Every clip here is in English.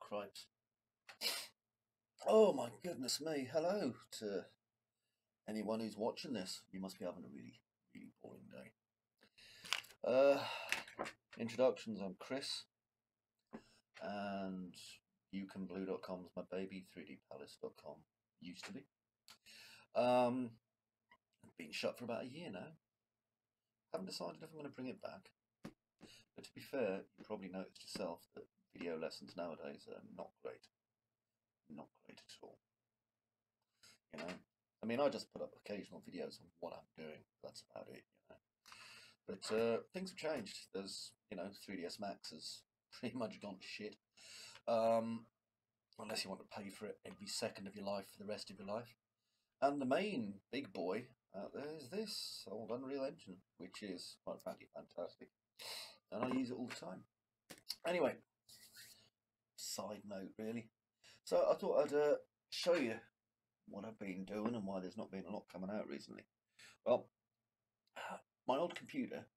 Cripes. Oh my goodness me. Hello to anyone who's watching this. You must be having a really, really boring day. Introductions, I'm Chris. And youcanblue.com is my baby. 3D-Palace.com used to be. I've been shut for about a year now. Haven't decided if I'm going to bring it back. But to be fair, you probably noticed yourself that video lessons nowadays are not great. Not great at all. You know, I mean, I just put up occasional videos of what I'm doing. That's about it, you know. But things have changed. There's, 3ds Max has pretty much gone to shit. Unless you want to pay for it every second of your life for the rest of your life. And the main big boy out there is this old Unreal Engine, which is quite frankly fantastic. And I use it all the time. Anyway, side note really. So I thought I'd show you what I've been doing and why there's not been a lot coming out recently. Well, my old computer,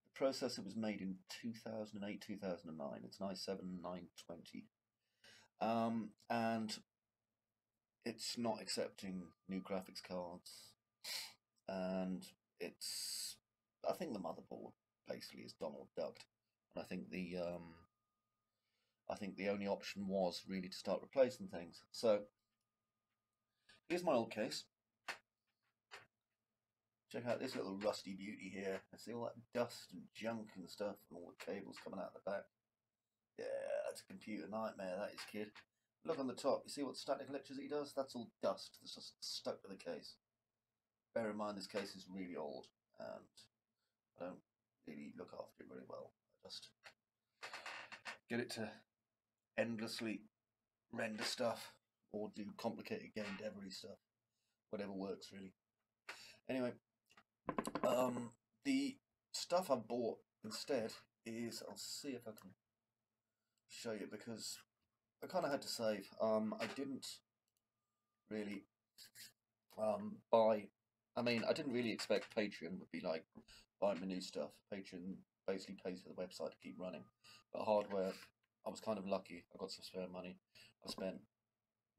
the processor was made in 2008, 2009. It's an i7 920. And it's not accepting new graphics cards. And I think the motherboard basically is Donald Ducked. And I think the only option was really to start replacing things. So here's my old case. Check out this little rusty beauty here. I see all that dust and junk and stuff and all the cables coming out the back. Yeah, that's a computer nightmare, that is, kid. Look on the top, you see what static electricity does? That's all dust that's just stuck to the case. Bear in mind this case is really old and I don't really look after it very well. I just get it to endlessly render stuff or do complicated game devery stuff. Whatever works, really. Anyway, the stuff I bought instead is, I'll see if I can show you because I kind of had to save. I didn't really I didn't really expect Patreon would be like buying my new stuff. Patreon basically pays for the website to keep running. But hardware, I was kind of lucky. I got some spare money. I spent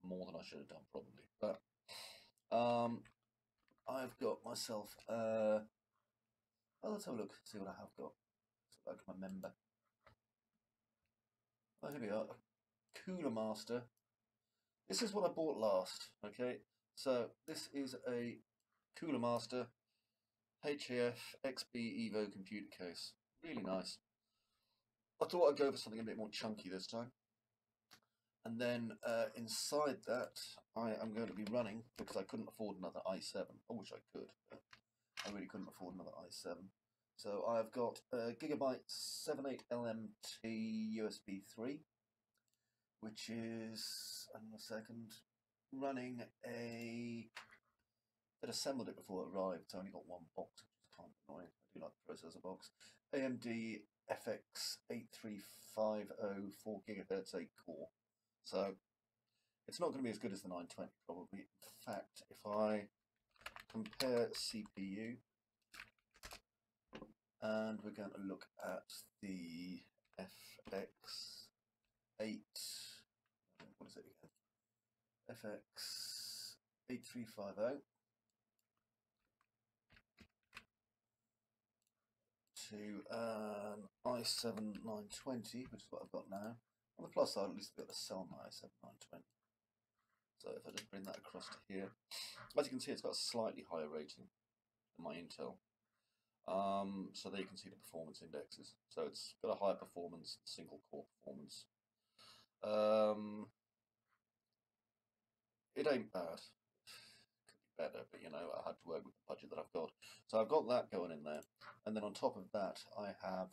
more than I should have done probably. But I've got myself well, let's have a look, see what I have got. So I can remember. Oh, here we are. Cooler Master. This is what I bought last, okay? So this is a Cooler Master HAF XB Evo computer case. Really nice. I thought I'd go for something a bit more chunky this time. And then inside that, I am going to be running, because I couldn't afford another i7. I wish I could, but I really couldn't afford another i7. So I've got a Gigabyte 78LMT USB 3, which is, hang on a second, running a, I'd assembled it before it arrived, it's only got one box, which is kind of annoying. I do like the processor box. AMD FX 8350 4 GHz 8 core. So it's not going to be as good as the 920 probably. In fact, if I compare CPU, and we're going to look at the FX 8, what is it again? FX 8350 to an i7 920, which is what I've got now. On the plus side, at least I've got to sell my i7 920. So if I just bring that across to here, as you can see, it's got a slightly higher rating than my Intel. So there you can see the performance indexes. So it's got a higher performance, single core performance. It ain't bad. Could be better, but I had to work with the budget that I've got. So I've got that going in there, and then on top of that, I have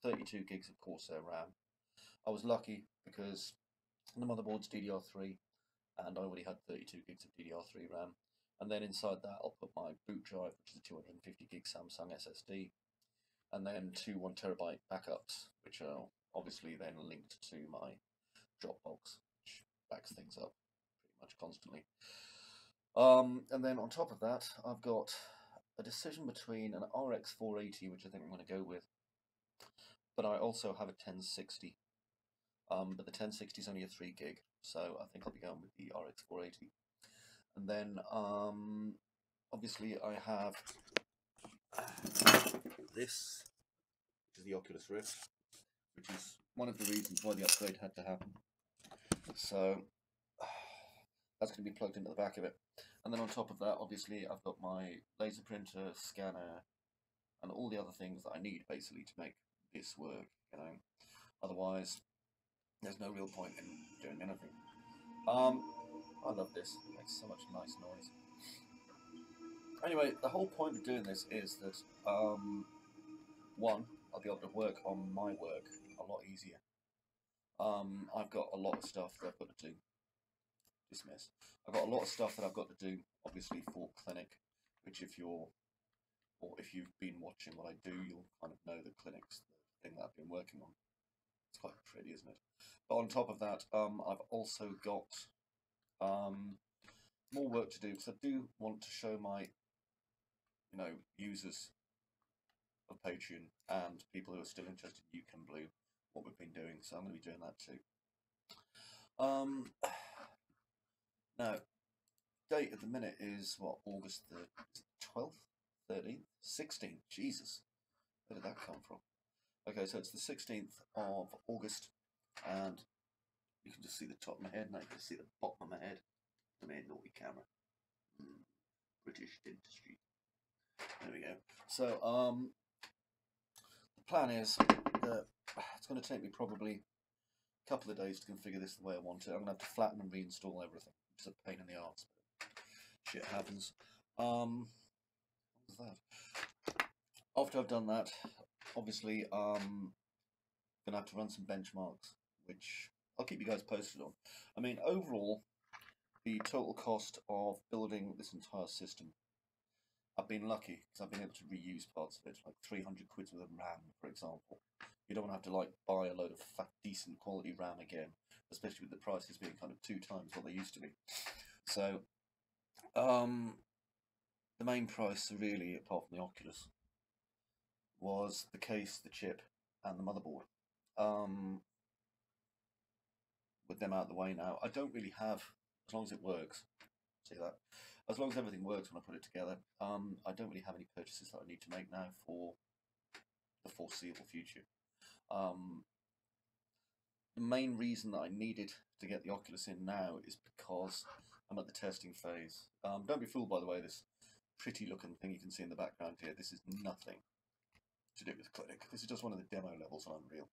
32 gigs of Corsair RAM. I was lucky because the motherboard's DDR3, and I already had 32 gigs of DDR3 RAM. And then inside that, I'll put my boot drive, which is a 250 gig Samsung SSD, and then two 1 terabyte backups, which are obviously then linked to my Dropbox, which backs things up pretty much constantly. And then on top of that, I've got a decision between an RX 480, which I think I'm going to go with, but I also have a 1060, but the 1060 is only a 3 gig, so I think I'll be going with the RX 480. And then obviously I have this, which is the Oculus Rift, which is one of the reasons why the upgrade had to happen. So that's going to be plugged into the back of it. And then on top of that, obviously, I've got my laser printer, scanner, and all the other things that I need, basically, to make this work, you know. Otherwise, there's no real point in doing anything. I love this. It makes so much nice noise. Anyway, the whole point of doing this is that, one, I'll be able to work on my work a lot easier. I've got a lot of stuff that I've got to do. Dismiss. I've got a lot of stuff that I've got to do, obviously, for clinic, which if you've been watching what I do, you'll kind of know that clinic's the thing that I've been working on. It's quite pretty, isn't it? But on top of that, I've also got more work to do, because I do want to show my, users of Patreon and people who are still interested in youcanblue what we've been doing. So I'm going to be doing that too. Now, date at the minute is what, August the 12th, 13th, 16th. Jesus, where did that come from? Okay, so it's the 16th of August, and you can just see the top of my head, and I can see the bottom of my head. The main naughty camera. British dentistry. There we go. So, the plan is that it's going to take me probably a couple of days to configure this the way I want it. I'm going to have to flatten and reinstall everything. It's a pain in the arse, but shit happens. What was that? After I've done that, obviously, I'm going to have to run some benchmarks, which I'll keep you guys posted on. I mean, overall, the total cost of building this entire system, I've been lucky because I've been able to reuse parts of it, like 300 quid worth of RAM, for example. You don't want to have to like buy a load of fat, decent quality RAM again, especially with the prices being kind of 2 times what they used to be. So, the main price really, apart from the Oculus, was the case, the chip, and the motherboard. With them out of the way now, I don't really have, as long as it works, see that? As long as everything works when I put it together, I don't really have any purchases that I need to make now for the foreseeable future. The main reason that I needed to get the Oculus in now is because I'm at the testing phase. Don't be fooled by the way, this pretty looking thing you can see in the background here. This is nothing to do with Clinic. This is just one of the demo levels on Unreal.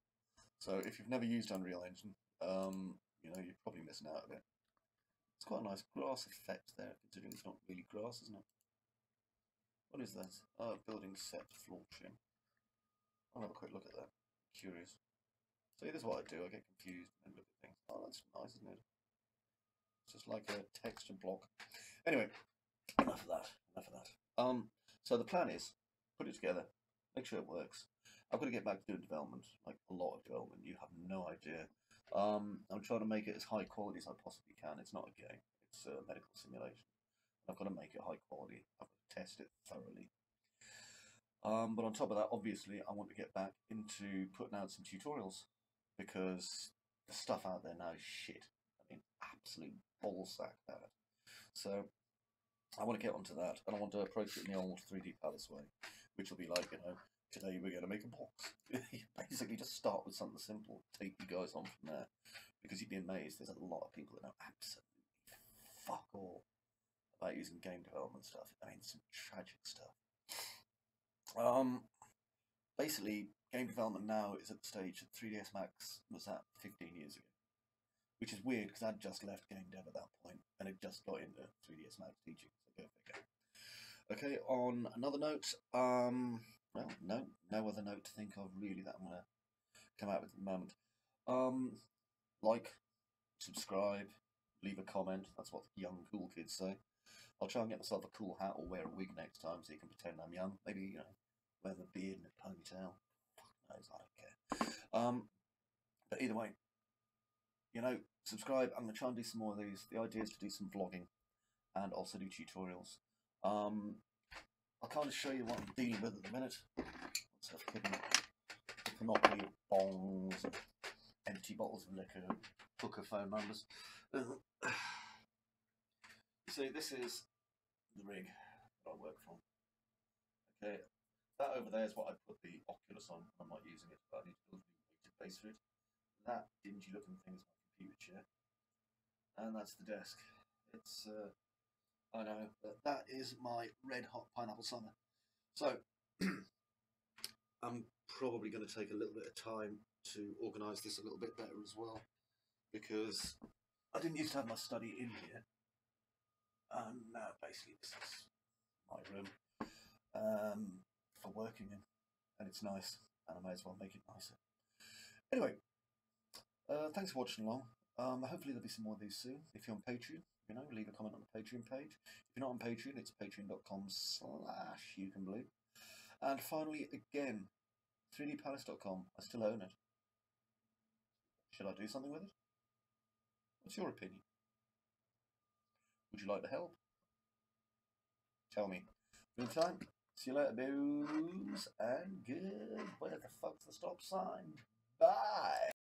So if you've never used Unreal Engine, you're probably missing out a bit. It's quite a nice grass effect there, considering it's not really grass, isn't it? What is that? Oh, building set floor trim. I'll have a quick look at that. Curious. See, this is what I do. I get confused and look at things. Oh, that's nice, isn't it? It's just like a texture block. Anyway, enough of that. Enough of that. So the plan is put it together, make sure it works. I've got to get back to doing development, like a lot of development. You have no idea. I'm trying to make it as high quality as I possibly can. It's not a game. It's a medical simulation. I've got to make it high quality. I've got to test it thoroughly. But on top of that, obviously, I want to get back into putting out some tutorials, because the stuff out there now is shit. I mean, absolute ballsack bad. So I want to get onto that, and I want to approach it in the old 3D-Palace way, which will be like, today we're going to make a box. You basically just start with something simple, take you guys on from there, because you'd be amazed. There's a lot of people that know absolutely fuck all about using game development stuff. I mean, some tragic stuff. Basically, game development now is at the stage that 3ds Max was at 15 years ago, which is weird because I'd just left game dev at that point and had just got into 3ds Max teaching. So go figure. Okay, on another note, well, no other note to think of really that I'm going to come out with at the moment. Like, subscribe, leave a comment. That's what the young cool kids say. I'll try and get myself a cool hat or wear a wig next time so you can pretend I'm young. Maybe, wear a beard and a ponytail. Fuck knows, I don't care. But either way, subscribe. I'm going to try and do some more of these. The idea is to do some vlogging and also do tutorials. I'll kind of show you what I'm dealing with at the minute. Let's have a panoply of bongs, empty bottles of liquor, hooker phone numbers. You see, this is the rig that I work from. Okay, that over there is what I put the Oculus on. I'm not using it, but I need to build a weighted base for it. That dingy looking thing is my computer chair, and that's the desk. It's I know, but that is my red hot pineapple summer. So I'm probably going to take a little bit of time to organise this a little bit better as well, because I didn't used to have my study in here, and now basically this is my room for working in, and it's nice, and I may as well make it nicer. Anyway, thanks for watching along. Hopefully there'll be some more of these soon. If you're on Patreon, you know, leave a comment on the Patreon page. If you're not on Patreon, it's patreon.com/youcanblue. And finally, again, 3D-Palace.com. I still own it. Should I do something with it? What's your opinion? Would you like to help? Tell me. Meantime, see you later, boos, and good. Where the fuck's the stop sign? Bye.